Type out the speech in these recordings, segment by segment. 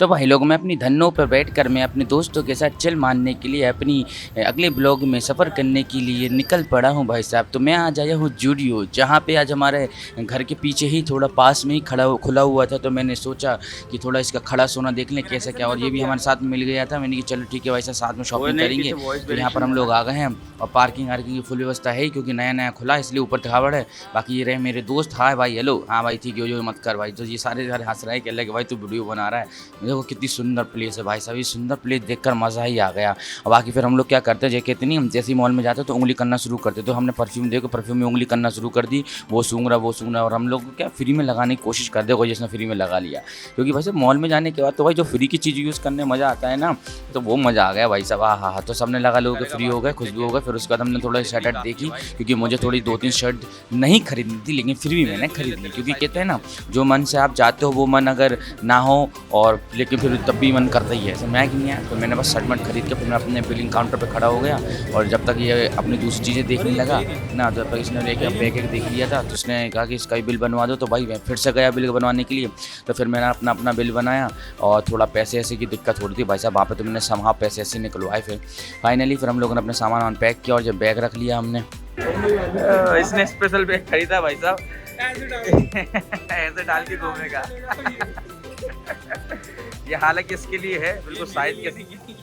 तो भाई लोग मैं अपनी धन्नों पर बैठकर मैं अपने दोस्तों के साथ चिल मारने के लिए अपनी अगले ब्लॉग में सफ़र करने के लिए निकल पड़ा हूँ भाई साहब। तो मैं आज आया हूँ जूडियो, जहाँ पे आज हमारे घर के पीछे ही थोड़ा पास में ही खुला हुआ था। तो मैंने सोचा कि थोड़ा इसका खड़ा सोना देख लें कैसा क्या, और ये भी हमारे साथ में मिल गया था। मैंने कहा चलो ठीक है भाई साहब, साथ में शॉपिंग करेंगे। तो यहाँ पर हम लोग आ गए हैं और पार्किंग वार्किंग की फुल व्यवस्था है क्योंकि नया नया खुला है, इसलिए ऊपर थकावड़ है। बाकी ये रहे मेरे दोस्त। हाय भाई, हेलो। हाँ भाई ठीक है, जो मत कर भाई। तो ये सारे घर हंस रहे हैं, कह रहे कि भाई तू वीडियो बना रहा है। देखो कितनी सुंदर प्लेस है भाई साहब, ये सुंदर प्लेस देखकर मज़ा ही आ गया। और बाकी फिर हम लोग क्या करते हैं, जैसे इतनी हम जैसे मॉल में जाते तो उंगली करना शुरू करते। तो हमने परफ्यूम देखो, परफ्यूम में उंगली करना शुरू कर दी, वो सूंघ रहा वो सूंघ रहा। और हम लोग क्या फ्री में लगाने की कोशिश करते, कोई जिसने फ्री में लगा लिया। क्योंकि भाई साहब मॉल में जाने के बाद तो भाई जो फ्री की चीज़ यूज़ करने में मज़ा आता है ना, तो वो मज़ा आ गया भाई साहब। हाँ हाँ, तो सबने लगा, लोगों के फ्री हो गए, खुशबू हो गए। फिर उसके बाद हमने थोड़ा शर्ट अर्ट देखी, क्योंकि मुझे थोड़ी 2-3 शर्ट नहीं खरीदनी थी, लेकिन फिर भी मैंने खरीद ली। क्योंकि कहते हैं ना, जो मन से आप जाते हो वो मन अगर ना हो और लेकिन फिर तब भी मन करता ही है। ऐसे मैं कि नहीं है, तो मैंने बस शर्ट मट खरीद के फिर मैं अपने बिलिंग काउंटर पे खड़ा हो गया। और जब तक ये अपनी दूसरी चीज़ें देखने लगा ना, जब तक इसने लेके बैग एक देख लिया था, तो उसने कहा कि इसका ही बिल बनवा दो। तो भाई मैं फिर से गया बिल बनवाने के लिए। तो फिर मैंने अपना अपना बिल बनाया और थोड़ा पैसे ऐसे की दिक्कत हो रही थी भाई साहब वहाँ पे, तो मैंने समहा पैसे ऐसे निकलवाए। फिर फाइनली फिर हम लोगों ने अपने सामान अनपैक किया और जब बैग रख लिया हमने। इसने स्पेशल बैग खरीदा भाई साहब ऐसे डाल के घूमेगा ये हालांकि इसके लिए है बिल्कुल साइज के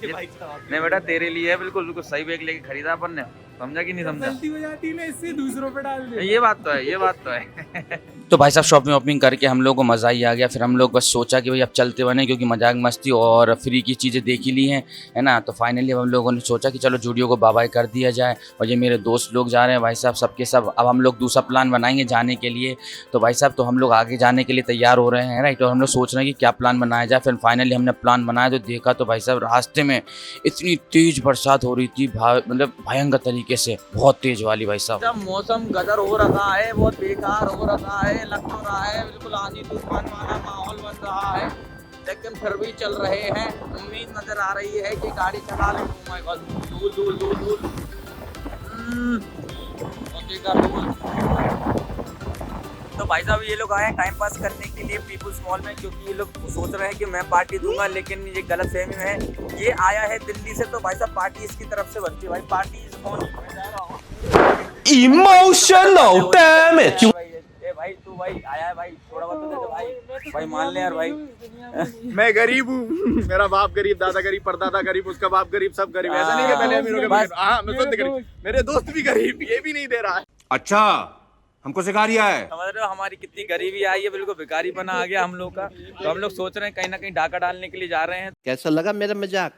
नहीं बेटा, तेरे लिए है बिल्कुल बिल्कुल सही बैग लेके खरीदा अपन ने। समझा कि नहीं समझा? गलती हो जाती है ना, इससे दूसरों पे डाल दे। ये बात तो है, ये बात तो है तो भाई साहब शॉपिंग वॉपिंग करके हम लोग को मज़ा ही आ गया। फिर हम लोग बस सोचा कि भाई अब चलते बने, क्योंकि मजाक मस्ती और फ्री की चीज़ें देख ही ली हैं, है ना। तो फाइनली हम लोगों ने सोचा कि चलो जूडियो को बाय बाय कर दिया जाए। और ये मेरे दोस्त लोग जा रहे हैं भाई साहब, सबके सब। अब हम लोग दूसरा प्लान बनाएंगे जाने के लिए। तो भाई साहब तो हम लोग आगे जाने के लिए तैयार हो रहे हैं, राइट। और हम लोग सोच रहे हैं कि क्या प्लान बनाया जाए। फिर फाइनली हमने प्लान बनाया, तो देखा तो भाई साहब रास्ते में इतनी तेज़ बरसात हो रही थी, मतलब भयंकर तरीके से, बहुत तेज़ वाली भाई साहब। जब मौसम गदर हो रखा है, बहुत बेकार हो रखा है, लग तो रहा है बिल्कुल आंधी तूफान वाला माहौल बन रहा है, लेकिन फिर भी चल रहे हैं। उम्मीद नजर आ रही है कि गाड़ी चला लें। ओह माय गॉड, धूल धूल धूल धूल तो भाई साहब ये लोग आए हैं टाइम पास करने के लिए पीपुल्स मॉल में, क्योंकि ये लोग सोच रहे हैं कि मैं पार्टी दूंगा, लेकिन ये गलत फहमी है। ये आया है दिल्ली से, तो भाई साहब पार्टी इसकी तरफ से बनती है। भाई पार्टी इज ऑन। मैं जा रहा हूं इमोशनल डैमेज। भाई तू भाई आया है भाई, थोड़ा बहुत तो दे दे भाई, भाई मान ले यार भाई मैं गरीब हूँ, मेरा बाप गरीब, दादा गरीब, परदादा गरीब, उसका बाप गरीब, सब गरीब। ऐसा नहीं है पहले अमीरों के गरीब। हाँ मैं खुद गरीब, मेरे दोस्त भी गरीब, ये भी नहीं दे रहा है। अच्छा हमको सिखा रिया है। समझ रहे हो हमारी कितनी गरीबी आई है, बिल्कुल भिखारी बना आ गया हम लोग का। तो हम लोग सोच रहे हैं कहीं ना कहीं डाका डालने के लिए जा रहे हैं। कैसा लगा मेरा मजाक?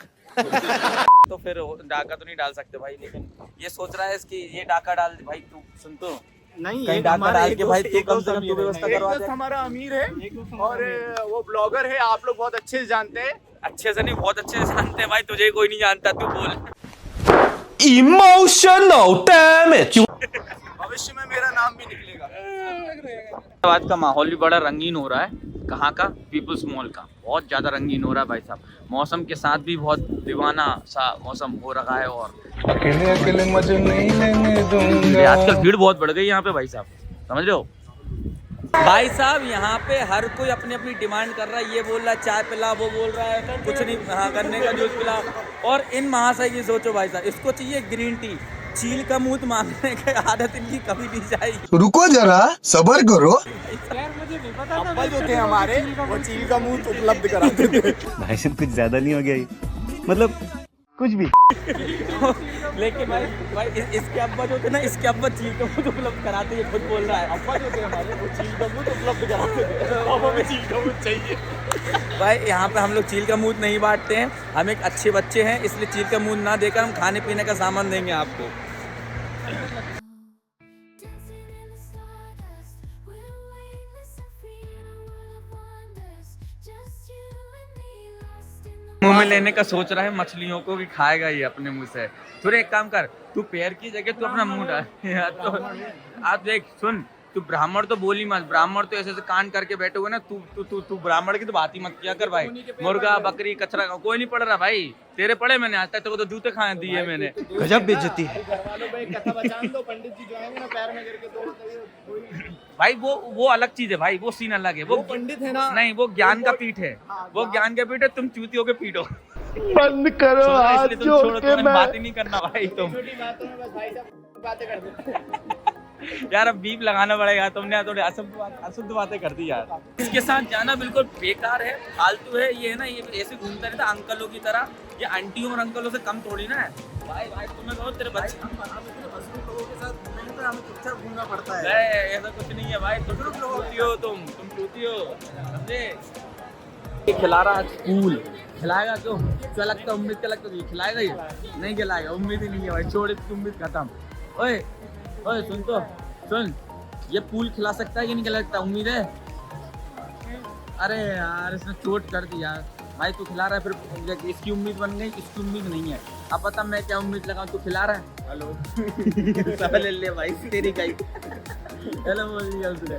तो फिर डाका तो नहीं डाल सकते भाई, लेकिन ये सोच रहा है इसकी ये डाका डाल दे। भाई तू सुन तो नहीं, कहीं डाका डाल के भाई तू कम से कम तू व्यवस्था करवा दे। हमारा अमीर है और वो ब्लॉगर है, आप लोग बहुत अच्छे से जानते हैं। अच्छे से नहीं, बहुत अच्छे से जानते हैं भाई, तुझे कोई नहीं जानता, तू बोल। Emotional damage. भविष्य में मेरा नाम भी निकलेगा। आज का माहौल भी बड़ा रंगीन हो रहा है। कहाँ का? पीपुल्स मॉल का। बहुत ज़्यादा रंगीन हो रहा है भाई साहब, मौसम के साथ भी बहुत दीवाना सा मौसम हो रखा है। और अकेले अकेले मजे नहीं लेने दूंगा। आजकल भीड़ बहुत बढ़ गई यहाँ पे भाई साहब, समझ रहे हो भाई साहब। यहाँ पे हर कोई अपनी अपनी डिमांड कर रहा है। ये बोल रहा है चाय पिला, वो बोल रहा है कुछ नहीं हाँ करने का जूस पिला। और इन महाशय की सोचो भाई साहब, इसको चाहिए ग्रीन टी। चील का मुंह मांगने की आदत इनकी कभी नहीं जाएगी। रुको जरा सबर करो। यार मुझे नहीं पता था, अब्बा जो थे हमारे वो चील का मुंह उपलब्ध कराते थे। भाई साहब कुछ ज्यादा नहीं हो गया ये, मतलब कुछ भी लेकिन भाई इसके अब्बा जो थे ना, इसके अब्बा चील का मुंह उपलब्ध कराते, ये खुद बोल रहा है। अब्बा जो थे हमारे वो चील का मुंह उपलब्ध कराते थे। पापा में चील का मुंह चाहिए। भाई यहाँ पे हम लोग चील का मुंह नहीं बांटते हैं, हम एक अच्छे बच्चे हैं, इसलिए चील का मुंह ना देकर हम खाने पीने का सामान देंगे आपको। मुंह में लेने का सोच रहा है मछलियों को, भी खाएगा ये अपने मुंह से। थोड़े एक काम कर, तू पैर की जगह तू अपना मुंह डाल। तो आप देख सुन, तू ब्राह्मण तो बोली मत, ब्राह्मण तो ऐसे कांड करके बैठे हुए ना, तू ब्राह्मण की तो बात ही मत किया कर भाई। मुर्गा बकरी कचरा कोई नहीं पढ़ रहा भाई, तेरे पढ़े मैंने आज तक, तेरे को तो जूते खाए दिए मैंने। गजब बेइज्जती है। पंडित जी जो आएंगे ना पैर में गिर के तो भाई वो अलग चीज है भाई, वो सीन अलग है। वो पंडित है ना, नहीं, वो ज्ञान का पीठ है, वो ज्ञान का पीठ है, तुम चूतियों के पीठ हो। बंद करो हाथ इसलिए तुम जोड़ छोड़ो, के तुम्हें मैं बात ही नहीं करना भाई तुम। छोटी बातों में बस भाई साहब बातें करते यार अब बीप लगाना पड़ेगा, तुमने थोड़ी अशुद्ध बातें कर दी यार। इसके साथ जाना बिल्कुल बेकार है, फालतू है। ये है ना, ये ऐसे घूमता रहता अंकलों की तरह, ये आंटियों और अंकलों से कम थोड़ी ना है भाई। भाई तुम्हें कहो तेरे बच्चे हमें चुपचाप घूमना पड़ता है। नहीं, ऐसा कुछ नहीं है भाई, तुम चूती हो, तुम चूती हो, समझे। ये खिला रहा आज फूल, खिलाएगा क्यों? क्या लगता है, उम्मीद क्या लगता है ये खिलाएगा? ये नहीं खिलाएगा, उम्मीद ही नहीं है भाई, छोड़ इसकी उम्मीद खत्म। ओए ओए सुन तो सुन, ये फूल खिला सकता है कि नहीं खिला सकता? उम्मीद है? अरे यार इसने चोट कर दी यार भाई। तू खिला रहा है फिर इसकी उम्मीद बन गई, इसकी उम्मीद नहीं है। अब पता मैं क्या उम्मीद लगाऊं, तू खिला रहा है। हेलो ले ले भाई तेरी गाई। हेलो बोल दिया उसने।